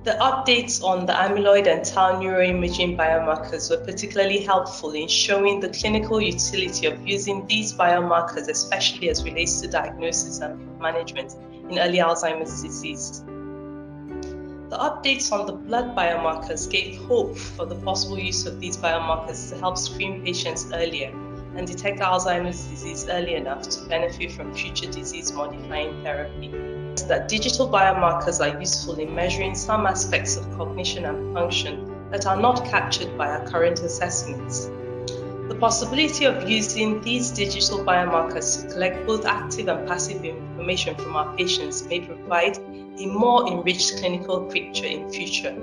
The updates on the amyloid and tau neuroimaging biomarkers were particularly helpful in showing the clinical utility of using these biomarkers, especially as relates to diagnosis and management in early Alzheimer's disease. The updates on the blood biomarkers gave hope for the possible use of these biomarkers to help screen patients earlier and detect Alzheimer's disease early enough to benefit from future disease-modifying therapy. That digital biomarkers are useful in measuring some aspects of cognition and function that are not captured by our current assessments. The possibility of using these digital biomarkers to collect both active and passive information from our patients may provide a more enriched clinical picture in future.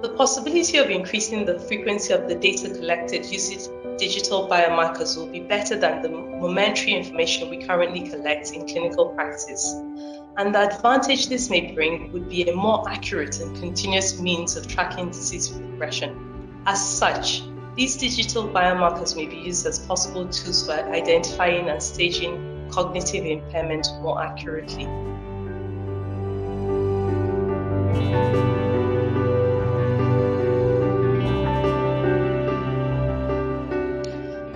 The possibility of increasing the frequency of the data collected using digital biomarkers will be better than the momentary information we currently collect in clinical practice. And the advantage this may bring would be a more accurate and continuous means of tracking disease progression. As such, these digital biomarkers may be used as possible tools for identifying and staging cognitive impairment more accurately.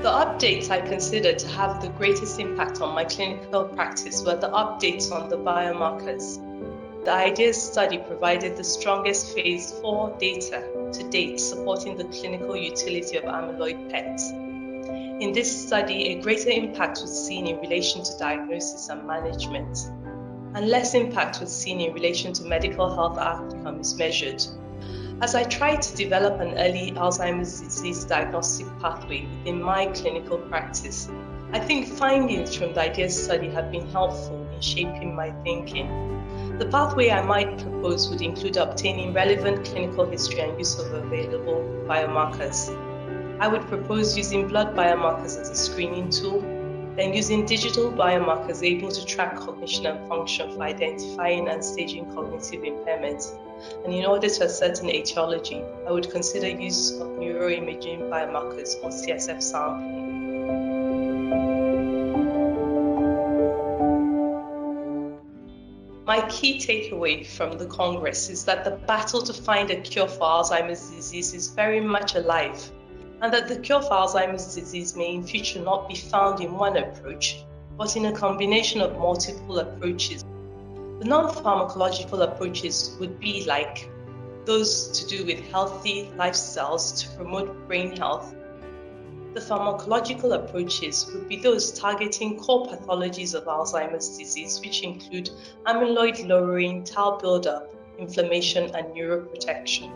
The updates I considered to have the greatest impact on my clinical practice were the updates on the biomarkers. The IDEAS study provided the strongest phase 4 data to date supporting the clinical utility of amyloid PET. In this study, a greater impact was seen in relation to diagnosis and management, and less impact was seen in relation to medical health outcomes measured. As I tried to develop an early Alzheimer's disease diagnostic pathway within my clinical practice, I think findings from the IDEAS study have been helpful in shaping my thinking. The pathway I might propose would include obtaining relevant clinical history and use of available biomarkers. I would propose using blood biomarkers as a screening tool, then using digital biomarkers able to track cognition and function for identifying and staging cognitive impairments. And in order to ascertain etiology, I would consider use of neuroimaging biomarkers or CSF sampling. My key takeaway from the Congress is that the battle to find a cure for Alzheimer's disease is very much alive, and that the cure for Alzheimer's disease may in future not be found in one approach, but in a combination of multiple approaches. The non-pharmacological approaches would be like those to do with healthy lifestyles to promote brain health. The pharmacological approaches would be those targeting core pathologies of Alzheimer's disease, which include amyloid lowering, tau buildup, inflammation, and neuroprotection.